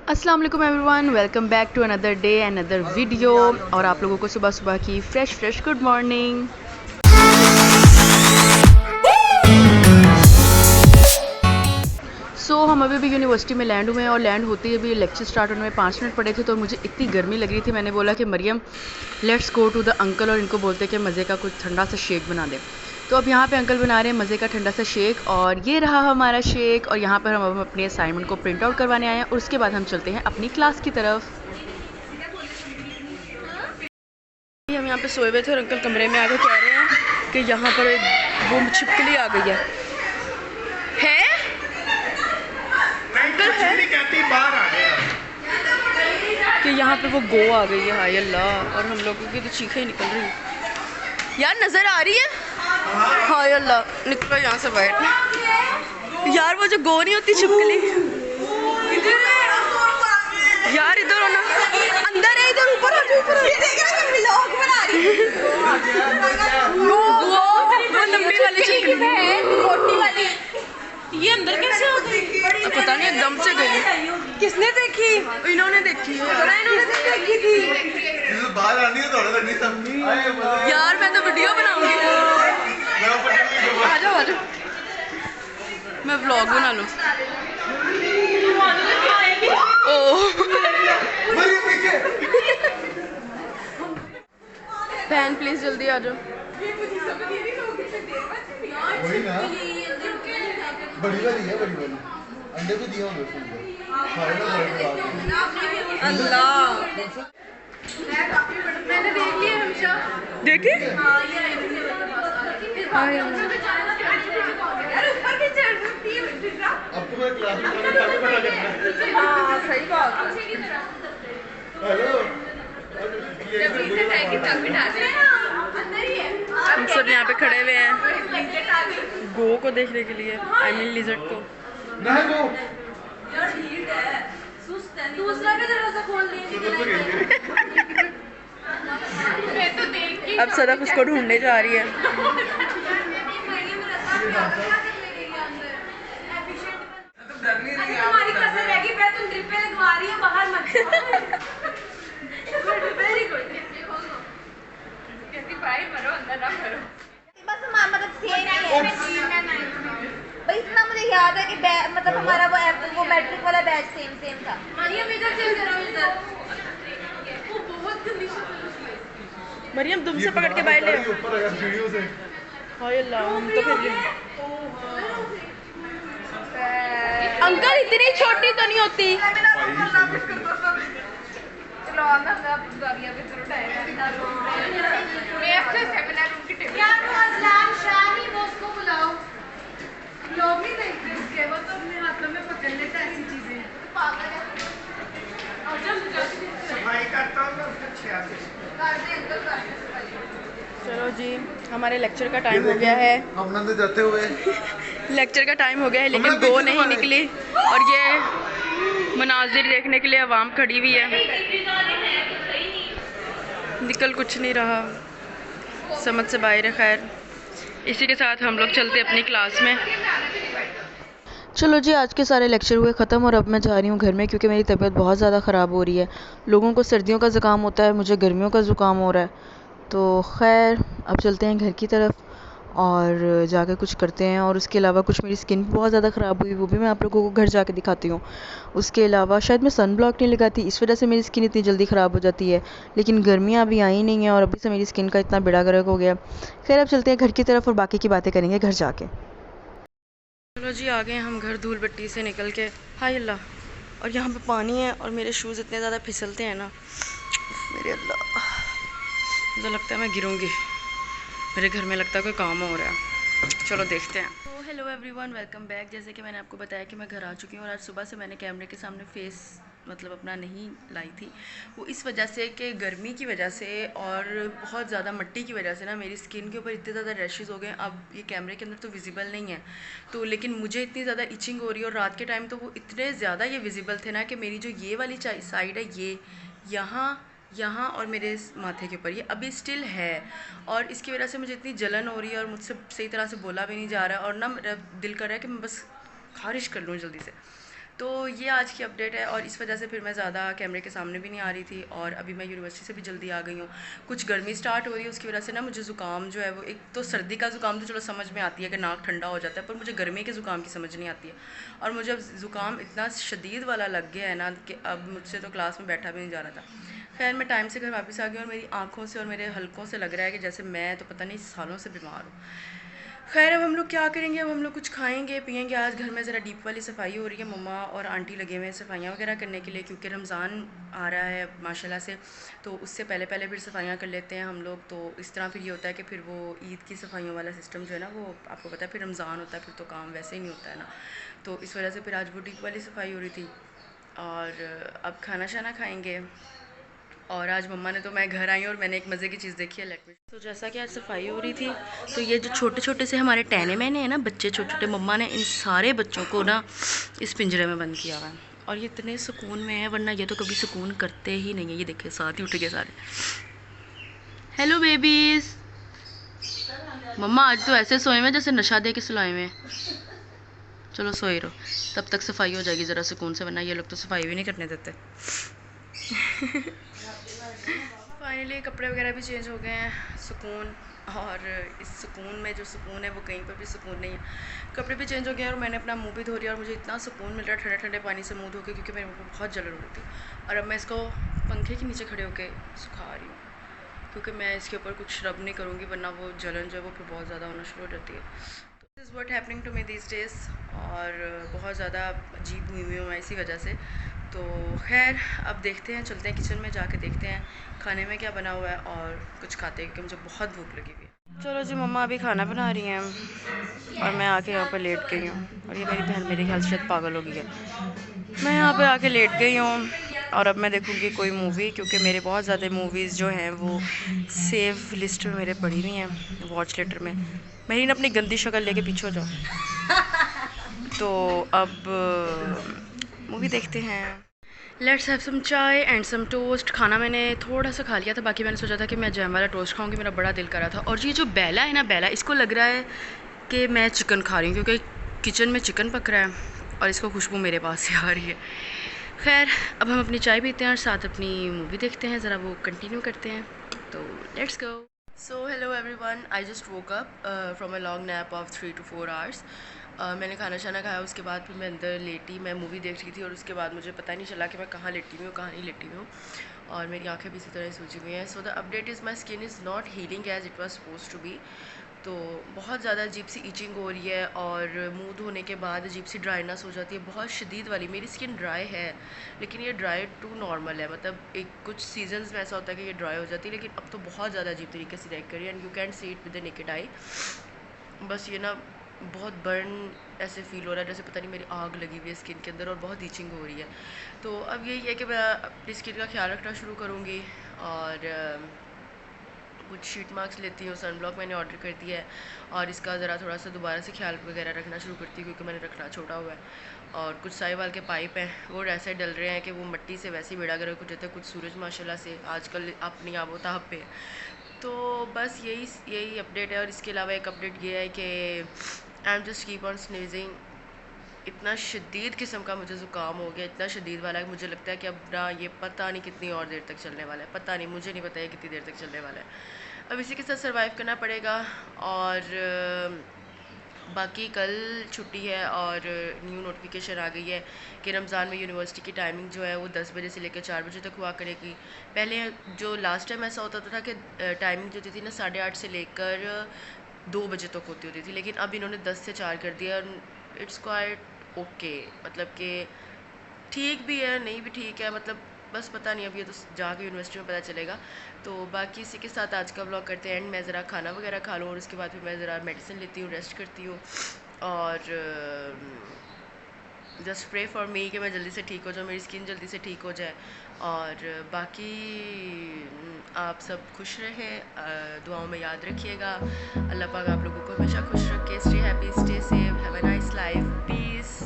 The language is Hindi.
अस्सलाम वालेकुम everyone, welcome back to another day another video. और आप लोगों को सुबह सुबह की फ्रेश गुड मॉर्निंग। हम अभी भी यूनिवर्सिटी में लैंड हुए हैं और लैंड होते ही अभी लेक्चर स्टार्ट होने में 5 मिनट पड़े थे। तो मुझे इतनी गर्मी लग रही थी, मैंने बोला कि Mariam let's go to the uncle और इनको बोलते कि मज़े का कुछ ठंडा सा शेक बना दे। तो अब यहाँ पे अंकल बना रहे हैं मज़े का ठंडा सा शेक और ये रहा हमारा शेक। और यहाँ पर हम अपने असाइनमेंट को प्रिंट आउट करवाने आए हैं और उसके बाद हम चलते हैं अपनी क्लास की तरफ। हम यहाँ पे सोए हुए थे और अंकल कमरे में आके कह रहे हैं कि यहाँ पर एक वो छिपकली आ गई है। अंकल है बाहर आ गया कि यहाँ पे वो गो आ गई है। हाय अल्लाह, और हम लोगों की तो चीखें ही निकल रही है। यार नजर आ रही है? हाय अल्लाह, निकलो यहाँ से बाहर। यार वो जो गो नहीं होती छिपकली, यार इधर हो ना, अंदर है, इधर ऊपर लंबी वाली छिपकली, मोटी वाली, ये अंदर कैसे हो गई? पता नहीं, एकदम से गई। किसने देखी? इन्होंने देखी है। इन्होंने देखी थी। बाहर आनी है थोड़ा सा। यार मैं तो वीडियो बनाऊंगी। आ जाओ मैं व्लॉग बना लूं। बहन प्लीज जल्दी आ जाओ। वही ना, बड़ी वाली है, बड़ी वाली अंडे भी दिए होंगे उसमें। अल्लाह, मैंने देख लिया हमेशा। देखे? अब तो मैं क्लास में पता करना। हाँ सही बात। हेलो, हम सब यहाँ पे खड़े हुए हैं गो को देखने के लिए, आई मीन लिजर्ड को। ना गो दूसरा का दरवाजा खोल अब सदफ उसको ढूंढने जा रही है। तुम्हारी कसम है कि मैं तुम ड्रिप पे लगवा रही है, बाहर मत वेरी गुड। कहती भाई मरो, अंदर ना मरो। बस हमारा मतलब सेम ही है भाई। इतना मुझे याद है कि मतलब हमारा वो मैट्रिक वाला बैच सेम था। मरियम इधर चल जरा, इधर वो बहुत गंदी शक्ल है। मरियम तुम से पकड़ के बाहर ले। ऊपर अगर सीढ़ियों से। हाय अल्लाह, हम तो फिर अंकल इतनी छोटी तो नहीं होती। चलो आना मैं गाड़ियां भी जरूर उठाएगा। मैं अच्छे सेमिनार रूम की टेबल यार वो अज़लान शाही वो उसको बुलाओ। लोग नहीं देखते उसके, वो तो अपने हाथों में पकड़ लेता है ऐसी चीजें। पागल है। और जब सफाई करता हूं तो अच्छे आते कर दे अंकल, कर दे सफाई। चलो जी, हमारे लेक्चर का टाइम हो गया है। हम नंदे जाते हुए लेक्चर का टाइम हो गया है लेकिन गो नहीं निकली और ये मनाजिर देखने के लिए आवाम खड़ी हुई है। निकल कुछ नहीं रहा, समझ से बाहर है। खैर, इसी के साथ हम लोग चलते अपनी क्लास में। चलो जी, आज के सारे लेक्चर हुए ख़त्म और अब मैं जा रही हूँ घर में क्योंकि मेरी तबीयत बहुत ज़्यादा ख़राब हो रही है। लोगों को सर्दियों का ज़ुकाम होता है, मुझे गर्मियों का ज़ुकाम हो रहा है। तो खैर अब चलते हैं घर की तरफ और जाकर कुछ करते हैं। और उसके अलावा कुछ मेरी स्किन भी बहुत ज़्यादा ख़राब हुई, वो भी मैं आप लोगों को घर जाके दिखाती हूँ। उसके अलावा शायद मैं सन ब्लॉक नहीं लगाती, इस वजह से मेरी स्किन इतनी जल्दी ख़राब हो जाती है। लेकिन गर्मियाँ अभी आई नहीं हैं और अभी से मेरी स्किन का इतना बेड़ा गर्क हो गया। खैर अब चलते हैं घर की तरफ और बाकी की बातें करेंगे घर जाके। चलो जी, आ गए हम घर धूल भट्टी से निकल के। हाय अल्लाह, और यहाँ पे पानी है और मेरे शूज़ इतने ज़्यादा फिसलते हैं ना, मेरे अल्लाह, मुझे लगता है मैं गिरूँगी। मेरे घर में लगता है कोई काम हो रहा है, चलो देखते हैं। तो हेलो एवरीवन, वेलकम बैक। जैसे कि मैंने आपको बताया कि मैं घर आ चुकी हूँ और आज सुबह से मैंने कैमरे के सामने फेस मतलब अपना नहीं लाई थी। वो इस वजह से कि गर्मी की वजह से और बहुत ज़्यादा मिट्टी की वजह से ना मेरी स्किन के ऊपर इतने ज़्यादा रैशेज़ हो गए। अब ये कैमरे के अंदर तो विजिबल नहीं है तो, लेकिन मुझे इतनी ज़्यादा इचिंग हो रही है और रात के टाइम तो वो इतने ज़्यादा ये विजिबल थे ना कि मेरी जो ये वाली साइड है, ये यहाँ और मेरे माथे के ऊपर ये अभी स्टिल है और इसकी वजह से मुझे इतनी जलन हो रही है और मुझसे सही तरह से बोला भी नहीं जा रहा है और ना मेरा दिल कर रहा है कि मैं बस खारिश कर लूँ जल्दी से। तो ये आज की अपडेट है और इस वजह से फिर मैं ज़्यादा कैमरे के सामने भी नहीं आ रही थी और अभी मैं यूनिवर्सिटी से भी जल्दी आ गई हूँ। कुछ गर्मी स्टार्ट हो रही है, उसकी वजह से ना मुझे ज़ुकाम जो है वो, एक तो सर्दी का ज़ुकाम तो चलो समझ में आती है कि नाक ठंडा हो जाता है, पर मुझे गर्मी के ज़ुकाम की समझ नहीं आती है। और मुझे अब ज़ुकाम इतना शदीद वाला लग गया है ना कि अब मुझसे तो क्लास में बैठा भी नहीं जा रहा था। खैर मैं टाइम से घर वापस आ गई और मेरी आँखों से और मेरे हलकों से लग रहा है कि जैसे मैं तो पता नहीं सालों से बीमार हूँ। खैर अब हम लोग क्या करेंगे, अब हम लोग कुछ खाएंगे पिएंगे। आज घर में ज़रा डीप वाली सफाई हो रही है, मम्मा और आंटी लगे हुए हैं सफाइयाँ वगैरह करने के लिए, क्योंकि रमज़ान आ रहा है माशाल्लाह से, तो उससे पहले पहले फिर सफाइयाँ कर लेते हैं हम लोग। तो इस तरह फिर ये होता है कि फिर वो ईद की सफाइयों वाला सिस्टम जो है ना, वो आपको पता है फिर रमज़ान होता है, फिर तो काम वैसे ही नहीं होता है ना। तो इस वजह से फिर आज वो डीप वाली सफाई हो रही थी और अब खाना शाना खाएँगे। और आज मम्मा ने, तो मैं घर आई और मैंने एक मज़े की चीज़ देखी है, लेट मी। तो जैसा कि आज सफाई हो रही थी, तो ये जो छोटे छोटे से हमारे टहने मैंने हैं ना बच्चे, छोटे छोटे, मम्मा ने इन सारे बच्चों को ना इस पिंजरे में बंद किया हुआ है और ये इतने सुकून में है, वरना ये तो कभी सुकून करते ही नहीं है। ये देखे साथ ही उठ गए सारे। Hello babies. मम्मा आज तो ऐसे सोए में जैसे नशा दे के सुलाए में। चलो सोए रहो, तब तक सफाई हो जाएगी ज़रा सुकून से, वरना ये लोग तो सफाई भी नहीं करने देते। फाइनली कपड़े वगैरह भी चेंज हो गए हैं, सुकून। और इस सुकून में जो सुकून है वो कहीं पर भी सुकून नहीं है। कपड़े भी चेंज हो गए हैं और मैंने अपना मुंह भी धो लिया और मुझे इतना सुकून मिल रहा है ठंडे ठंडे पानी से मुंह धो के, क्योंकि मेरे मुँह को बहुत जलन हो रही थी। और अब मैं इसको पंखे के नीचे खड़े होकर सुखा रही हूँ, क्योंकि मैं इसके ऊपर कुछ रब नहीं करूँगी, वरना वो जलन जो है वो फिर बहुत ज़्यादा होना शुरू हो जाती है। तो this is what happening to me this days, और बहुत ज़्यादा अजीब हुई हुई हूँ मैं इसी वजह से। तो खैर अब देखते हैं, चलते हैं किचन में जाके देखते हैं खाने में क्या बना हुआ है और कुछ खाते हैं, क्योंकि मुझे बहुत भूख लगी हुई है। चलो जी, मम्मा अभी खाना बना रही हैं और मैं आके यहाँ पर लेट गई हूँ और ये मेरी बहन मेरे ख्याल से शायद पागल हो गई है। मैं यहाँ पे आके लेट गई हूँ और अब मैं देखूँगी कोई मूवी, क्योंकि मेरे बहुत ज़्यादा मूवीज़ जो हैं वो सेव लिस्ट में मेरे पड़ी हुई हैं, वॉच लेटर में। मेरी ना अपनी गंदी शक्ल लेके पीछे हो जाओ। तो अब मूवी देखते हैं। लेट्स हैव सम चाय एंड सम टोस्ट। खाना मैंने थोड़ा सा खा लिया था, बाकी मैंने सोचा था कि मैं जैम वाला टोस्ट खाऊंगी, मेरा बड़ा दिल कर रहा था। और ये जो बेला है ना, बेला, इसको लग रहा है कि मैं चिकन खा रही हूँ, क्योंकि किचन में चिकन पक रहा है और इसको खुशबू मेरे पास से आ रही है। खैर अब हम अपनी चाय पीते हैं और साथ अपनी मूवी देखते हैं, ज़रा वो कंटिन्यू करते हैं। तो let's go. So hello everyone, I just woke up from a long nap of 3 to 4 hours। मैंने खाना शाना खाया, उसके बाद फिर मैं अंदर लेटी, मैं मूवी देख रही थी और उसके बाद मुझे पता नहीं चला कि मैं कहाँ लेटी हुई हूँ कहाँ नहीं लेटी हुई हूँ, और मेरी आंखें भी इसी तरह सूजी हुई हैं। So the update is my skin is not healing as it was suppose to be. तो बहुत ज़्यादा अजीब सी ईचिंग हो रही है और मुंह धोने के बाद अजीब सी ड्राइनेस हो जाती है, बहुत शदीद वाली। मेरी स्किन ड्राई है, लेकिन ये ड्राई टू नॉर्मल है, मतलब एक कुछ सीजन्स में ऐसा होता है कि ये ड्राई हो जाती है, लेकिन अब तो बहुत ज़्यादा अजीब तरीके से रिएक्ट करी है and you can see it with the naked eye. बस ये ना बहुत बर्न ऐसे फील हो रहा है, जैसे पता नहीं मेरी आग लगी हुई है स्किन के अंदर और बहुत ईचिंग हो रही है। तो अब यही है कि मैं अपनी स्किन का ख्याल रखना शुरू करूँगी और कुछ शीट मार्क्स लेती हूँ। सन ब्लॉक मैंने ऑर्डर कर दिया है और इसका ज़रा थोड़ा सा दोबारा से ख्याल वगैरह रखना शुरू करती हूँ, क्योंकि मैंने रखना छोड़ा हुआ है। और कुछ साहिवाल के पाइप हैं वो ऐसे डल रहे हैं कि वो मिट्टी से वैसे ही बेड़ा कर कुछ होता है, कुछ सूरज माशाल्लाह से आजकल अपनी आबोताब पे। तो बस यही अपडेट है। और इसके अलावा एक अपडेट ये है कि I am just keep on sneezing. इतना शदीद किस्म का मुझे ज़ुकाम हो गया, इतना शदीद वाला है, मुझे लगता है कि अब ना ये पता नहीं कितनी और देर तक चलने वाला है, पता नहीं, मुझे नहीं पता है कितनी देर तक चलने वाला है। अब इसी के साथ सर्वाइव करना पड़ेगा। और बाकी कल छुट्टी है और न्यू नोटिफिकेशन आ गई है कि रमज़ान में यूनिवर्सिटी की टाइमिंग जो है वो 10 बजे से लेकर 4 बजे तक हुआ करेगी। पहले जो लास्ट टाइम ऐसा होता था कि टाइमिंग जो होती थी ना 8:30 से लेकर 2 बजे तक होती थी, लेकिन अब इन्होंने 10 से 4 कर दिया और इट्स क्वाइट ओके, मतलब कि ठीक भी है नहीं भी ठीक है, मतलब बस पता नहीं, अब ये तो जाके यूनिवर्सिटी में पता चलेगा। तो बाकी इसी के साथ आज का ब्लॉग करते हैं एंड। मैं ज़रा खाना वगैरह खा लूँ और उसके बाद फिर मैं ज़रा मेडिसिन लेती हूँ, रेस्ट करती हूँ और जस्ट प्रे फॉर मी कि मैं जल्दी से ठीक हो जाऊँ, मेरी स्किन जल्दी से ठीक हो जाए। और बाकी आप सब खुश रहें, दुआओं में याद रखिएगा। अल्लाह पाक आप लोगों को हमेशा खुश रखे। Stay happy, stay safe, have a nice life, piece.